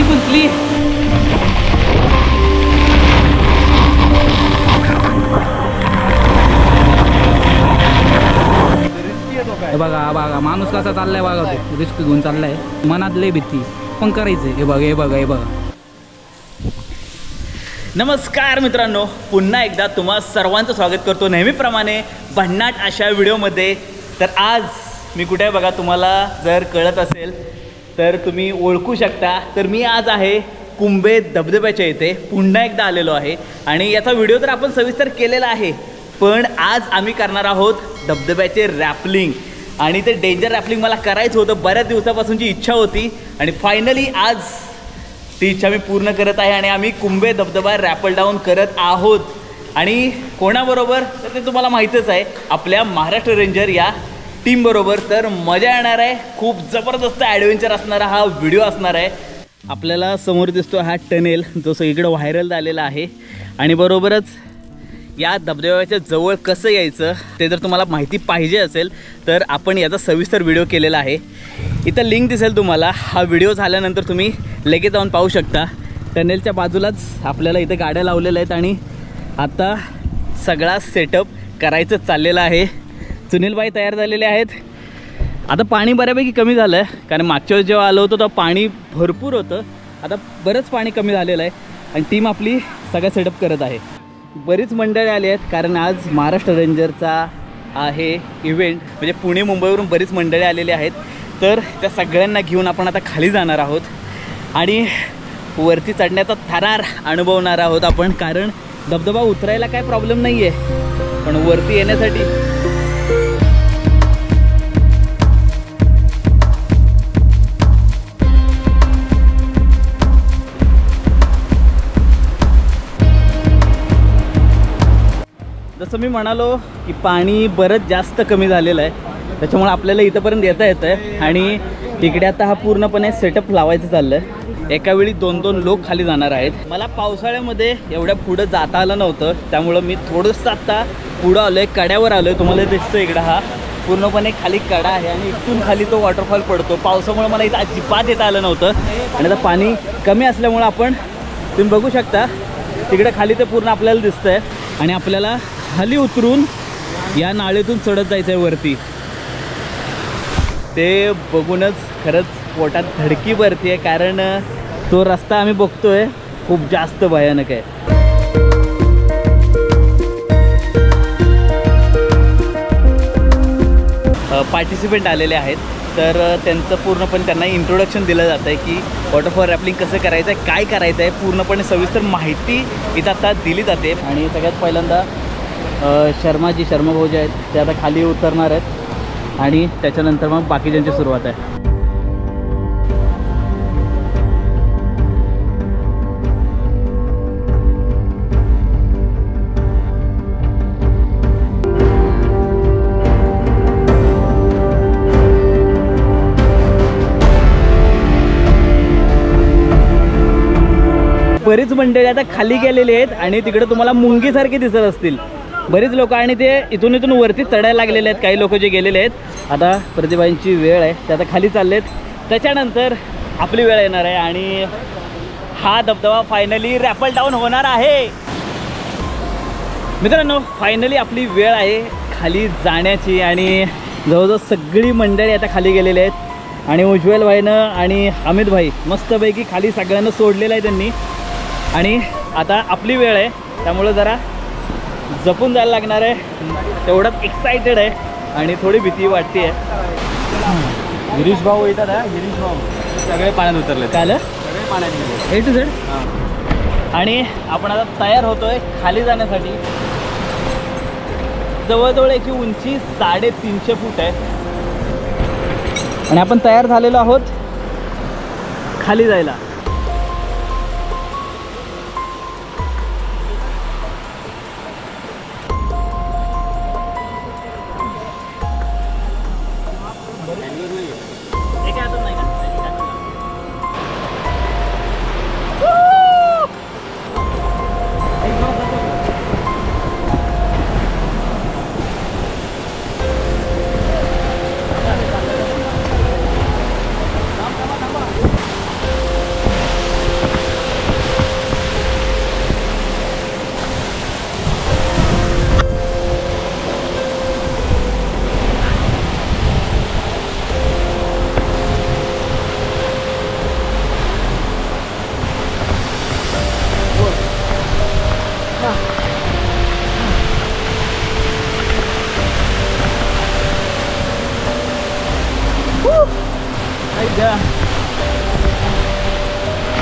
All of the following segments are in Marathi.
कुंचली. बघा बघा माणूस कसा चाललाय बघा, तो रिस्क घेऊन चाललाय. मनात लय भीती पण करायचंय. हे बघा हे बघा हे बघा. नमस्कार मित्रांनो, पुन्हा एकदा तुम्हा सर्वांचं स्वागत करतो नेहमीप्रमाणे भन्नाट अशा व्हिडिओमध्ये. तर आज मी कुठे आहे बघा, तुम्हाला जर कळत असेल तर तुम्ही ओळखू शकता. तर मी आज आहे कुंभे धबधब्याच्या इथे पुन्हा एकदा आलेलो आहे. आणि याचा व्हिडिओ तर आपण सविस्तर केलेला आहे, पण आज आम्ही करणार आहोत धबधब्याचे रॅपलिंग. आणि ते डेंजर रॅपलिंग मला करायचं होतं, बऱ्याच दिवसापासूनची इच्छा होती आणि फायनली आज ती इच्छा मी पूर्ण करत आहे. आणि आम्ही कुंभे धबधबा रॅपल डाऊन करत आहोत. आणि कोणाबरोबर तर ते तुम्हाला माहीतच आहे, आपल्या महाराष्ट्र रेंजर या टीमबरोबर. तर मजा येणार आहे, खूप जबरदस्त ॲडव्हेंचर असणारा हा व्हिडिओ असणार आहे. आपल्याला समोर दिसतो हा टनेल, जो सगळीकडे व्हायरल झालेला आहे. आणि बरोबरच या धबधब्याच्या जवळ कसं यायचं ते जर तुम्हाला माहिती पाहिजे असेल तर आपण याचा सविस्तर व्हिडिओ केलेला आहे. इथं लिंक दिसेल तुम्हाला. हा व्हिडिओ झाल्यानंतर तुम्ही लगेच जाऊन पाहू शकता. टनेलच्या बाजूलाच आपल्याला इथे गाड्या लावलेल्या आहेत आणि आता सगळा सेटअप करायचं चाललेलं आहे. सुनीलबाई तयार झालेले आहेत. आता पाणी बऱ्यापैकी कमी झालं आहे, कारण मागच्या वेळेस जेव्हा आलो होतो तेव्हा पाणी भरपूर होतं. आता बरंच पाणी कमी झालेलं आहे आणि टीम आपली सगळं सेटअप करत आहे. बरीच मंडळी आली आहेत, कारण आज महाराष्ट्र रेंजरचा आहे इव्हेंट. म्हणजे पुणे मुंबईवरून बरीच मंडळी आलेली आहेत. तर त्या सगळ्यांना घेऊन आपण आता खाली जाणार आहोत आणि वरती चढण्याचा थरार अनुभवणार आहोत आपण. कारण धबधबा उतरायला काय प्रॉब्लेम नाही आहे, पण वरती येण्यासाठी जसं मी म्हणालो की पाणी बरंच जास्त कमी झालेलं आहे, त्याच्यामुळे आपल्याला इथंपर्यंत येता येतं आहे. आणि तिकडे आता हा पूर्णपणे सेटअप लावायचं चाललं आहे. एका वेळी 2-2 लोक खाली जाणार आहेत. मला पावसाळ्यामध्ये एवढ्या पुढं जाता आलं नव्हतं, त्यामुळं मी थोडंसं आत्ता पुढं आलो आहे, कड्यावर आलो आहे. तुम्हाला दिसतो इकडं हा पूर्णपणे खाली कडा आहे आणि इथून खाली तो वॉटरफॉल पडतो. पावसामुळे मला इथं अजिबात येता आलं नव्हतं आणि आता पाणी कमी असल्यामुळं आपण तुम्ही बघू शकता तिकडे खाली ते पूर्ण आपल्याला दिसतं आहे. आणि आपल्याला खाली उतरून या नाळेतून चढत जायचं आहे वरती. ते बघूनच खरंच पोटात धडकी भरती आहे, कारण तो रस्ता आम्ही बघतोय खूप जास्त भयानक आहे. पार्टिसिपेंट आलेले आहेत, तर त्यांचं पूर्णपणे त्यांना इंट्रोडक्शन दिलं जातं आहे की वॉटरफॉल रॅपलिंग कसं करायचं आहे, काय करायचं आहे, पूर्णपणे सविस्तर माहिती इथं आता दिली जाते. आणि सगळ्यात पहिल्यांदा शर्मा भाऊ जे आहेत ते आता खाली उतरणार आहेत आणि त्याच्यानंतर मग बाकीच्यांची सुरुवात आहे. बरीच मंडळी आता खाली गेलेली आहेत आणि तिकडे तुम्हाला मुंगीसारखे दिसत असतील बरीच लोक. आणि ते इथून वरती चढायला लागलेले आहेत. काही लोक जे गेलेले आहेत. आता प्रतिभाईंची वेळ आहे, ते आता खाली चाललेत. त्याच्यानंतर आपली वेळ येणार आहे आणि हा धबधबा फायनली रॅपल डाऊन होणार आहे. मित्रांनो, फायनली आपली वेळ आहे खाली जाण्याची आणि जवळजवळ सगळी मंडळी आता खाली गेलेली आहेत. आणि उज्ज्वल भाईनं आणि अमित भाई मस्तपैकी खाली सगळ्यांना सोडलेलं आहे त्यांनी. आणि आता आपली वेळ आहे, त्यामुळं जरा जपून जायला लागणार आहे. तेवढंच एक्सायटेड आहे आणि थोडी भीती वाटते आहे. गिरीश भाऊ येतात आहे. गिरीश भाऊ सगळे पाण्यात उतरले. काय आलं? सगळे पाण्यात A to Z. आणि आपण आता तयार होतोय खाली जाण्यासाठी. जवळजवळ याची उंची 350 फूट आहे आणि आपण तयार झालेलो आहोत खाली जायला.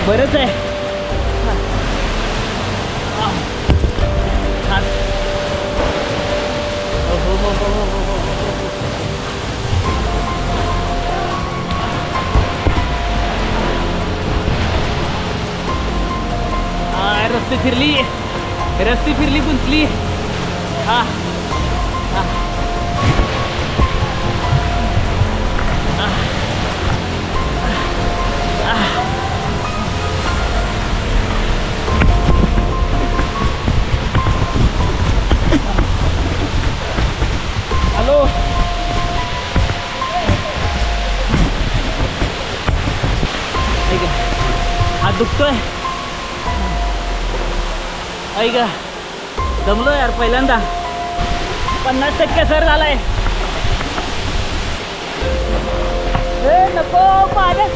बरंच आहे. रस्ते फिरली गुंतली. हा हॅलो. हात दुखतोय. ऐका दमलो यार पहिल्यांदा. 50% सर झालाय. नको पाण्यात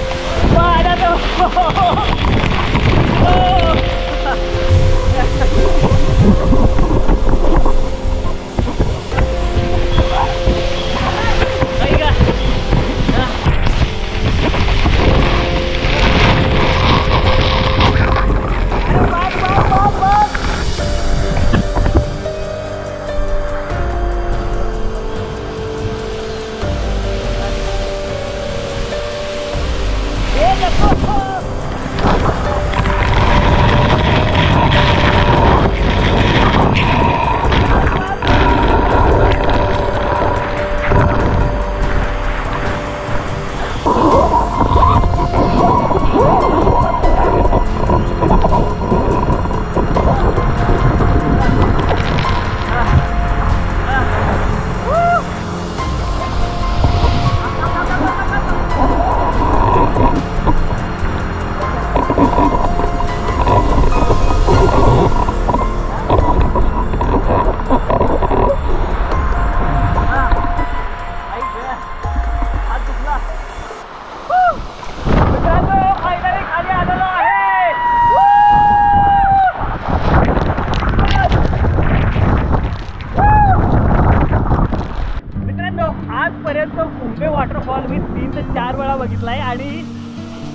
वॉटरफॉल मी 3 ते 4 वेळा बघितलाय आणि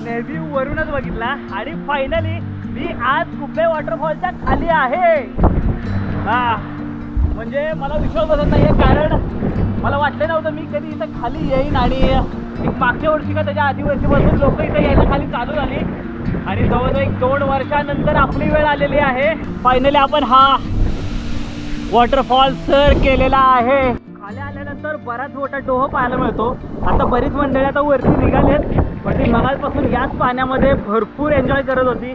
नेव्ही वरूनच बघितला. आणि फायनली मी आज कुंभे वॉटरफॉलच्या खाली आहे. हा म्हणजे मला विश्वास बसत नाही आहे, कारण मला वाटलं नव्हतं मी कधी इथं खाली येईन. आणि एक मागच्या वर्षी का त्याच्या आधी वर्षीपासून लोक इथं यायला खाली चालू झाली आणि जवळजवळ 1-2 वर्षानंतर आपली वेळ आलेली आहे. फायनली आपण हा वॉटरफॉल सर केलेला आहे. खाली आल्यानंतर बराच मोठा डोह पाहायला मिळतो. आता बरीच मंडळी आता वरती निघालेत, पण ती मगाचपासून याच पाण्यामध्ये भरपूर एन्जॉय करत होती.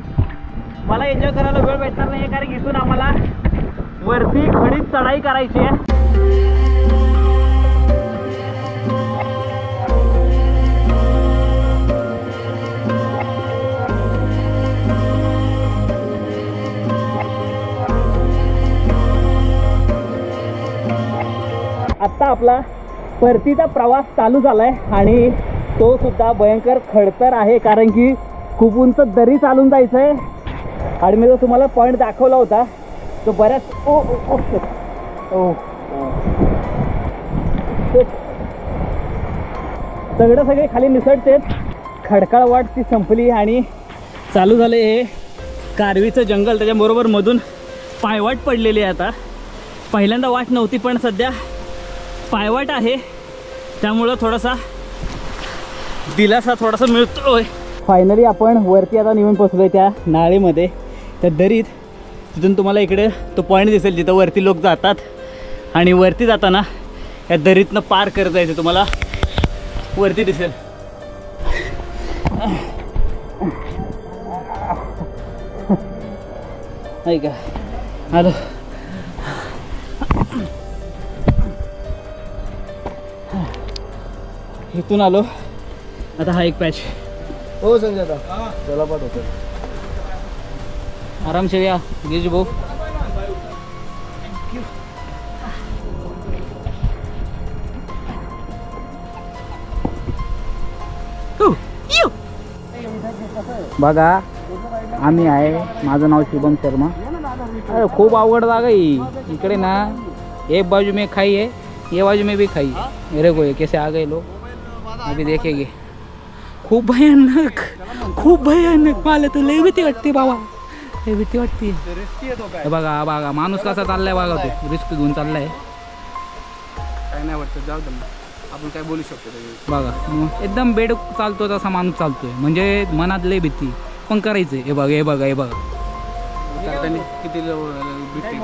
मला एन्जॉय करायला वेळ भेटणार नाही, कारण इथून आम्हाला वरती खडीत चढाई करायची आहे. आत्ता आपला परतीचा प्रवास चालू झालाय आणि तो सुद्धा भयंकर खडतर आहे, कारण की खूप उंच दरी चालून जायचं आहे. आणि मी जो तुम्हाला पॉईंट दाखवला होता तो बऱ्याच सगळे खाली निसटतेत. खडकाळ वाट ती संपली आणि चालू झाले हे कारवीचं जंगल. त्याच्याबरोबर मधून पायवाट पडलेली आहे. आता पहिल्यांदा वाट नव्हती, पण सध्या पायवाट आहे, त्यामुळं थोडासा दिलासा थोडासा मिळतोय. फायनली आपण वरती आता निघून पोचलोय त्या नाळीमध्ये, त्या दरीत. तिथून तुम्हाला इकडे तो पॉईंट दिसेल जिथं वरती लोक जातात. आणि वरती जाताना या दरीतनं पार करत जायचं, तुम्हाला वरती दिसेल. ऐका आलो. इथून आलो. आता हा एक पॅच. हो संजय चला पाठवतो. आरामशीर या गिरीश भाऊ. बघा आम्ही आहे, माझं नाव शुभम शर्मा. अरे खूप अवघड जागा आहे इकडे ना. एक बाजू में खाई है, ये बाजू में भी खाई है. मेरे को कैसे आ गए लोग अभी देखेंगे. खूप भयानक, खूप भयानक. मला तर लय भीती वाटते बाबा, लय भीती वाटते. हे बघा बघा माणूस कसा चाललाय बघा, तो रिस्क घेऊन चाललाय. काय नाही वाटतं, जाऊ दे ना, आपण काय बोलू शकतो. बघा मग एकदम बेड चालतो तसा माणूस चालतोय, म्हणजे मनात लय भीती पण करायचंय. हे बघा हे बघा हे बघा किती भीती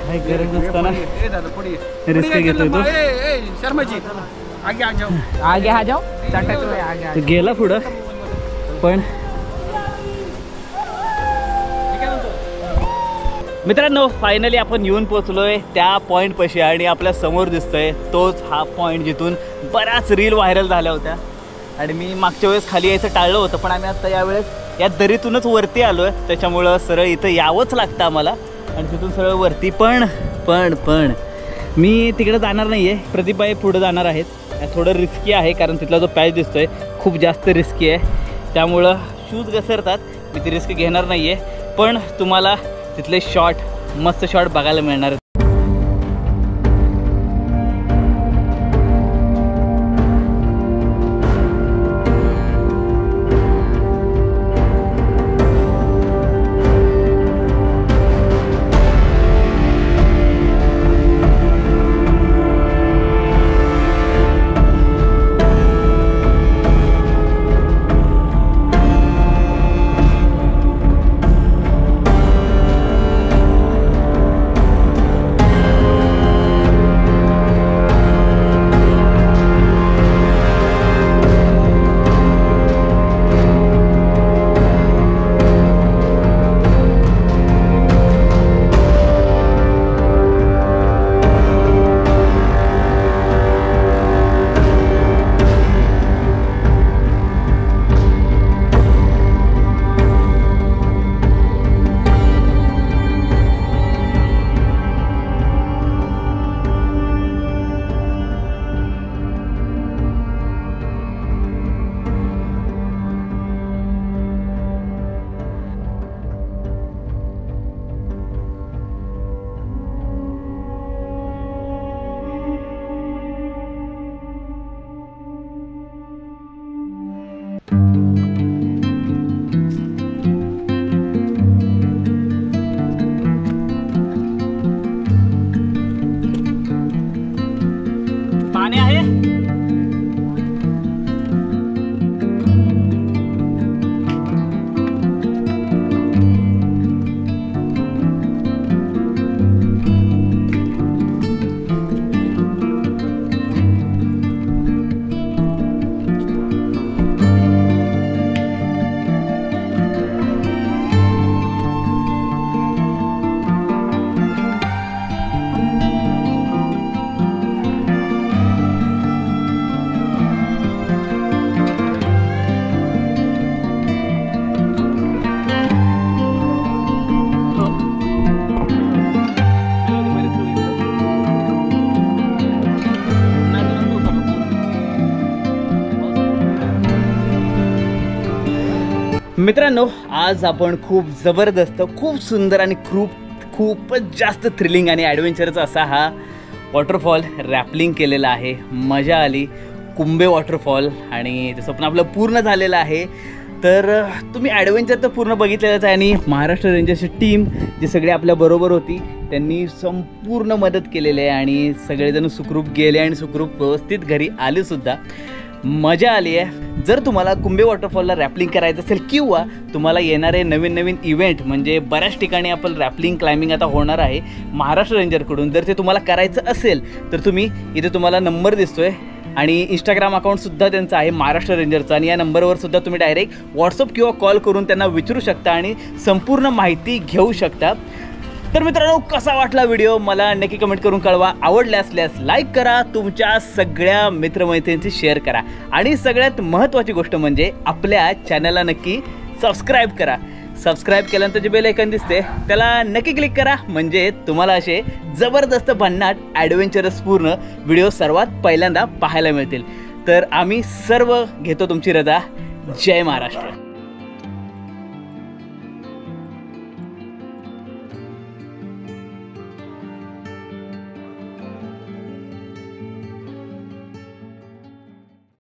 काय गरज नसताना रिस्क घेतोय तो. शर्माजी आगे आ जाओ, आगे आ जाओ. तो गेला पुढं पण. मित्रांनो फायनली आपण येऊन पोचलोय त्या पॉईंट पाशी आणि आपल्या समोर दिसतोय तोच हा पॉईंट जिथून बऱ्याच रील व्हायरल झाल्या होत्या. आणि मी मागच्या वेळेस खाली यायचं टाळलं होतं, पण आम्ही आता यावेळेस या दरीतूनच वरती आलो आहे, त्याच्यामुळं सरळ इथं यावंच लागतं आम्हाला आणि तिथून सरळ वरती. पण पण पण मी तिकडे जाणार नाही आहे, प्रदीपबाई पुढे जाणार आहेत. थोडं रिस्की आहे कारण तिथला जो पॅच दिसतोय खूप जास्त रिस्की आहे, त्यामुळं शूज घसरतात. मी ती रिस्क घेणार नाही आहे, पण तुम्हाला तिथले शॉट मस्त शॉट बघायला मिळणार. पाणी आहे. मित्रांनो आज आपण खूप जबरदस्त, खूप सुंदर आणि खूपच जास्त थ्रिलिंग आणि ॲडव्हेंचरचा असा हा वॉटरफॉल रॅपलिंग केलेला आहे. मजा आली. कुंभे वॉटरफॉल आणि ते स्वप्न आपलं पूर्ण झालेलं आहे. तर तुम्ही ॲडव्हेंचर तर पूर्ण बघितलेलंच आहे आणि महाराष्ट्र रेंजर्सची टीम जी सगळी आपल्याबरोबर होती त्यांनी संपूर्ण मदत केलेली आहे आणि सगळेजण सुखरूप गेले आणि सुखरूप व्यवस्थित घरी आलेसुद्धा. मजा आली आहे. जर तुम्हाला कुंभे वॉटरफॉलला रॅपलिंग करायचं असेल किंवा तुम्हाला येणारे नवीन इव्हेंट म्हणजे बऱ्याच ठिकाणी आपण रॅपलिंग क्लाइम्बिंग आता होणार आहे महाराष्ट्र रेंजरकडून, जर ते तुम्हाला करायचं असेल तर तुम्ही इथे तुम्हाला नंबर दिसतोय आणि इंस्टाग्राम अकाउंटसुद्धा त्यांचं आहे महाराष्ट्र रेंजरचं आणि या नंबरवर सुद्धा तुम्ही डायरेक्ट व्हॉट्सअप किंवा कॉल करून त्यांना विचारू शकता आणि संपूर्ण माहिती घेऊ शकता. तर मित्रांनो कसा वाटला व्हिडिओ मला नक्की कमेंट करून कळवा. आवडले असल्यास लाईक करा, तुमच्या सगळ्या मित्रमैत्रिणींशी शेअर करा आणि सगळ्यात महत्त्वाची गोष्ट म्हणजे आपल्या चॅनलला नक्की सबस्क्राईब करा. सबस्क्राईब केल्यानंतर जे बेल आयकॉन दिसते त्याला नक्की क्लिक करा म्हणजे तुम्हाला असे जबरदस्त भन्नाट ॲडव्हेंचरस पूर्ण व्हिडिओ सर्वात पहिल्यांदा पाहायला मिळतील. तर आम्ही सर्व घेतो तुमची रजा. जय महाराष्ट्र.